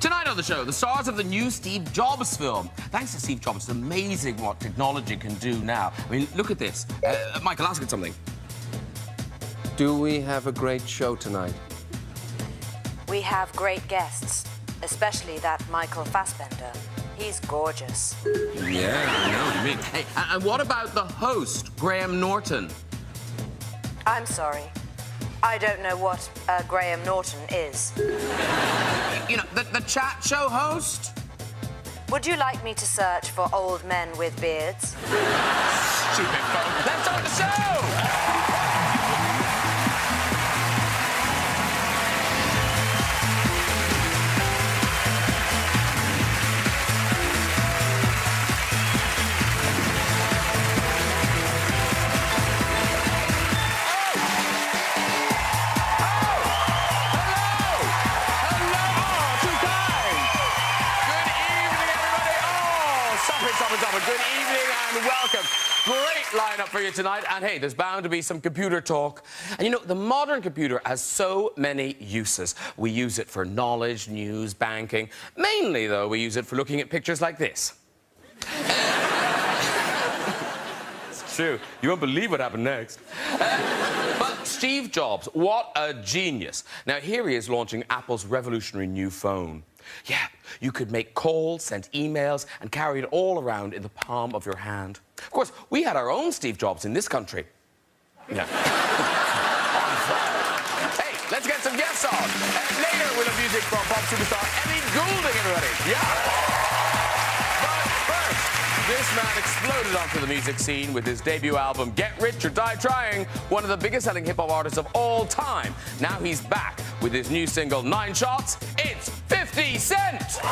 Tonight on the show, the stars of the new Steve Jobs film. Thanks to Steve Jobs, it's amazing what technology can do now. I mean, look at this. Michael, ask it something. Do we have a great show tonight? We have great guests, especially that Michael Fassbender. He's gorgeous. Yeah, I know what you mean. Hey, and what about the host, Graham Norton? I'm sorry. I don't know what Graham Norton is. You know, the chat show host? Would you like me to search for old men with beards? Stupid phone. Let's start the show! Good evening and welcome. Great lineup for you tonight. And hey, there's bound to be some computer talk. And you know, the modern computer has so many uses. We use it for knowledge, news, banking. Mainly, though, we use it for looking at pictures like this. It's true. You won't believe what happened next. But Steve Jobs, what a genius. Now, here he is launching Apple's revolutionary new phone. Yeah, you could make calls, send emails, and carry it all around in the palm of your hand. Of course, we had our own Steve Jobs in this country. Yeah. Hey, let's get some guests on. Later, we'll have music from pop superstar Ellie Goulding, everybody. Yeah. But first, this man exploded onto the music scene with his debut album, Get Rich or Die Trying, one of the biggest-selling hip-hop artists of all time. Now he's back with his new single, 9 Shots. It's 50 Cent! 50 Cent!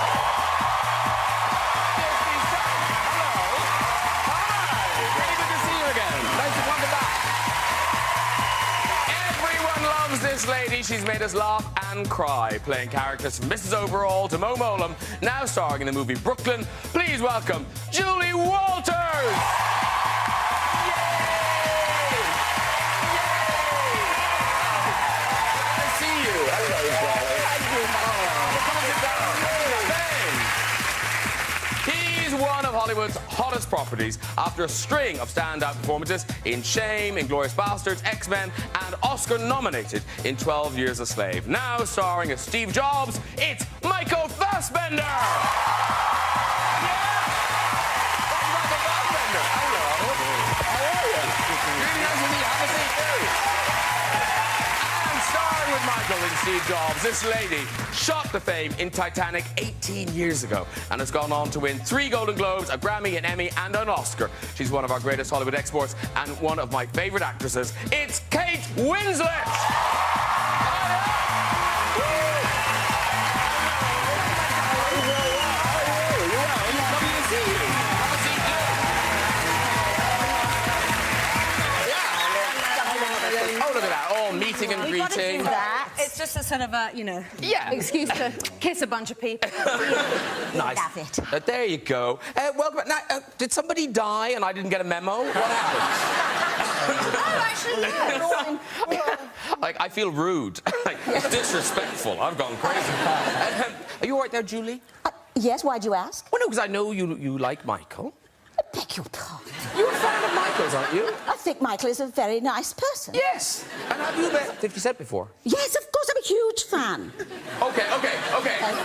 Hello! Hi! Very good to see you again. Nice to welcome back. Everyone loves this lady. She's made us laugh and cry, playing characters from Mrs. Overall to Mo Molam, now starring in the movie Brooklyn. Please welcome Julie Walters! One of Hollywood's hottest properties after a string of standout performances in Shame, Inglourious Basterds, X-Men, and Oscar-nominated in 12 Years a Slave. Now starring as Steve Jobs, it's Michael Fassbender! Yeah! That's Michael Fassbender. Hello. How are you? Really nice to meet you. Have a seat. And starring with Michael and Steve Jobs, this lady shot to fame in Titanic 18 years ago and has gone on to win 3 Golden Globes, a Grammy, an Emmy, and an Oscar. She's one of our greatest Hollywood exports and one of my favourite actresses. It's Kate Winslet! Oh, look at that. All meeting and greeting. Do that. It's just a sort of a, you know, excuse to kiss a bunch of people. Nice. Love it. There you go. Welcome. Now, did somebody die and I didn't get a memo? What happened? Oh, actually, no. Like, I feel rude. Like, disrespectful. I've gone crazy. Are you all right there, Julie? Yes, why'd you ask? Well, no, because I know you like Michael. I beg your pardon. You're a fan of Michael's, aren't you? I think Michael is a very nice person. Yes. And have you met 50 Cent before? Yes, of course, I'm a huge fan. Okay.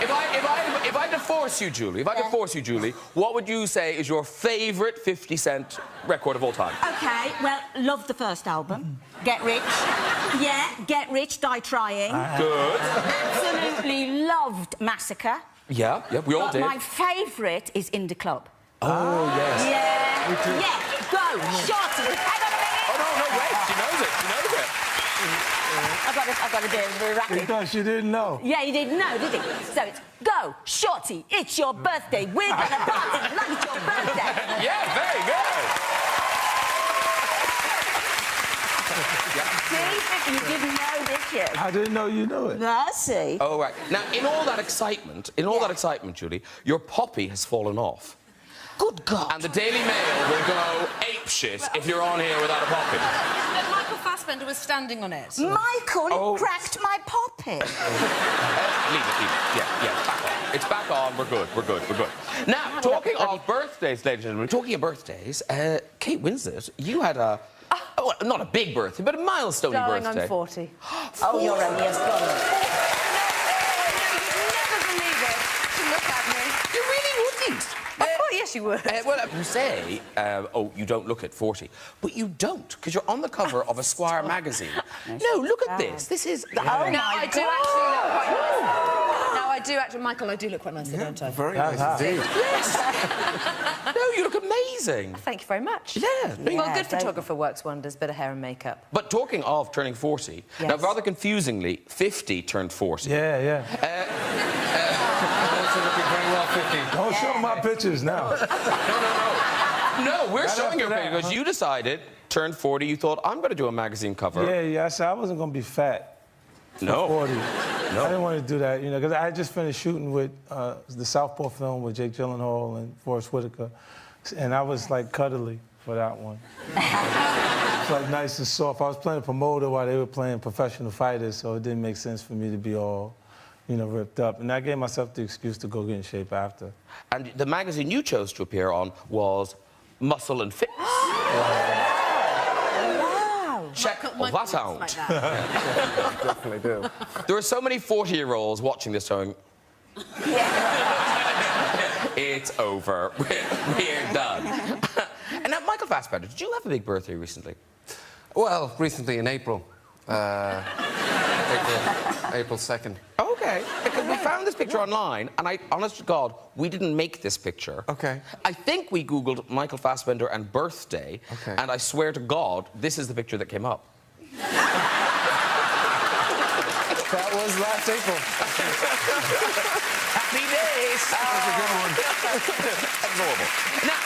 If I had to force you, Julie, what would you say is your favourite 50 Cent record of all time? Okay, well, loved the first album. Get Rich. Yeah, Get Rich, Die Trying. Good. Absolutely loved Massacre. Yeah, we all did. But my favourite is In the Club. Oh, yes. Yeah. Yeah, go, shorty. Hang on a minute. Oh, no, wait. She knows it. I've got to do it very rapid. Because she didn't know. Yeah, he didn't know, did he? So it's, go, shorty, it's your birthday. We're going to party like it's your birthday. Yeah, very good. See, you didn't know, did you? I didn't know you knew it. I see. Oh, right. Now, in all that excitement, Julie, your poppy has fallen off. Good God. And the Daily Mail will go apeshit if you're on here without a poppy. But Michael Fassbender was standing on it. Michael, it cracked my poppy. Leave it. Yeah, back off. on, we're good, we're good, we're good. Now, talking of birthdays, ladies and gentlemen, talking of birthdays, Kate Winslet, you had a, well, not a big birthday, but a milestone Darling, birthday. I'm 40. Oh, you're only as gone. You really wouldn't. Oh, yes, you would. Well, you say, oh, you don't look at 40, but you don't, because you're on the cover of Esquire magazine. No, look at this. This is... Oh, my No, I do actually look quite nice. No, I do actually... Michael, I do look quite nicely, don't I? Very nice indeed. Yes. No, you look amazing. Thank you very much. Yeah. Well, good photographer works wonders, bit of hair and makeup. But talking of turning 40, now, Yes. rather confusingly, 50 turned 40. Yeah, yeah. Also looking very well 50. Don't show my pictures now. No, we're showing your after picture that, because you decided, turned 40, you thought, I'm going to do a magazine cover. Yeah, I said I wasn't going to be fat. No. 40. I didn't want to do that, you know, because I just finished shooting with the Southpaw film with Jake Gyllenhaal and Forrest Whitaker, and I was like cuddly for that one. It's like nice and soft. I was playing a promoter while they were playing professional fighters, so it didn't make sense for me to be all, you know, ripped up. And I gave myself the excuse to go get in shape after. And the magazine you chose to appear on was Muscle and Fitness. Wow. Check that out. Like that. Definitely do. There are so many 40-year-olds watching this going, it's over. We're done. And now, Michael Fassbender, did you have a big birthday recently? Well, recently in April. April 2nd. Okay, because we found this picture online, and honest to God, we didn't make this picture. Okay. I think we Googled Michael Fassbender and birthday, Okay. and I swear to God, this is the picture that came up. That was last April. Happy days! That was a good one. Adorable. Now,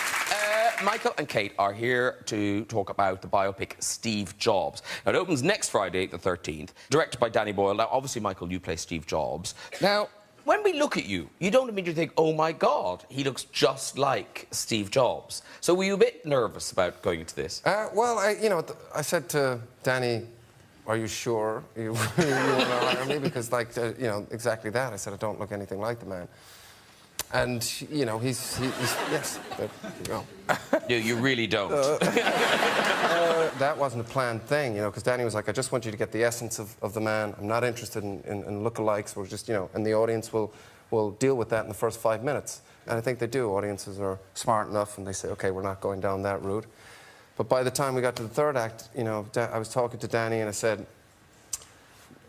Michael and Kate are here to talk about the biopic Steve Jobs. Now, it opens next Friday, the 13th, directed by Danny Boyle. Now, obviously, Michael, you play Steve Jobs. Now, when we look at you, you don't immediately think, oh, my God, he looks just like Steve Jobs. So were you a bit nervous about going into this? Well, I said to Danny, are you sure you want to hire me? Because, like, exactly that. I said, I don't look anything like the man. And, you know, he's yes, there you go. You really don't. That wasn't a planned thing, you know, because Danny was like, I just want you to get the essence of the man. I'm not interested in lookalikes. We're just, you know, and the audience will deal with that in the first 5 minutes. And I think they do. Audiences are smart enough, and they say, OK, we're not going down that route. But by the time we got to the third act, you know, I was talking to Danny, and I said,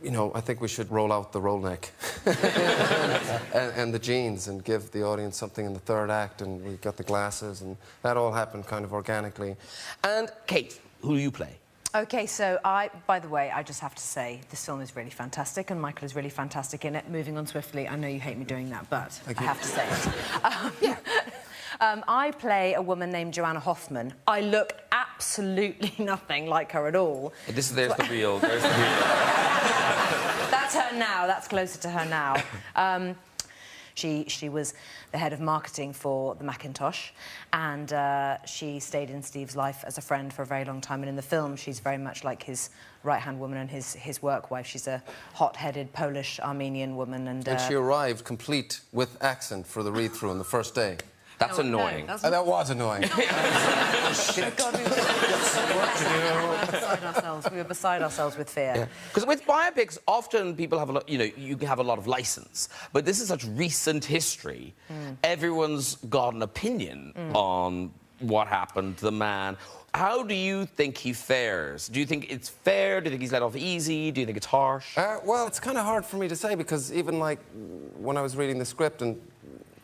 you know, I think we should roll out the roll neck and the jeans and give the audience something in the third act, and we got the glasses, and that all happened kind of organically. And Kate, who do you play? OK, so by the way, I just have to say, this film is really fantastic, and Michael is really fantastic in it. Moving on swiftly, I know you hate me doing that, but I have to say it. I play a woman named Joanna Hoffman. I look absolutely nothing like her at all. There's the real. There's the real. That's her now. That's closer to her now. She was the head of marketing for the Macintosh, and she stayed in Steve's life as a friend for a very long time. And in the film, she's very much like his right-hand woman and his work wife. She's a hot-headed Polish Armenian woman, and she arrived complete with accent for the read-through on the first day. That's annoying. No, That was annoying. Oh, God, we were beside ourselves. We were beside ourselves with fear. Because with biopics, often people have a lot, you know, you have a lot of license. But this is such recent history. Everyone's got an opinion on what happened to the man. How do you think he fares? Do you think it's fair? Do you think he's let off easy? Do you think it's harsh? Well, it's kind of hard for me to say, because even, like, when I was reading the script and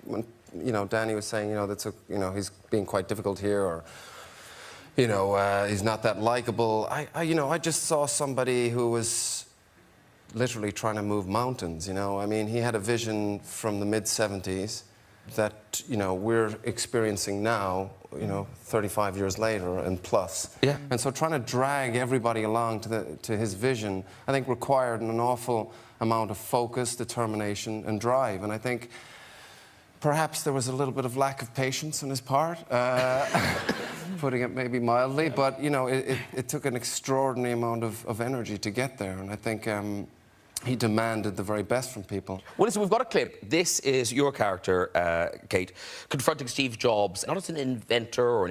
when, you know, Danny was saying, you know, he's being quite difficult here, or, you know, he's not that likable. I just saw somebody who was literally trying to move mountains, you know. I mean, he had a vision from the mid-70s that, you know, we're experiencing now, you know, 35 years later and plus. Yeah. And so trying to drag everybody along to his vision, I think required an awful amount of focus, determination, and drive. And I think perhaps there was a little bit of lack of patience on his part, putting it maybe mildly, but, you know, it took an extraordinary amount of energy to get there. And I think he demanded the very best from people. Well, listen, we've got a clip. This is your character, Kate, confronting Steve Jobs, not as an inventor or an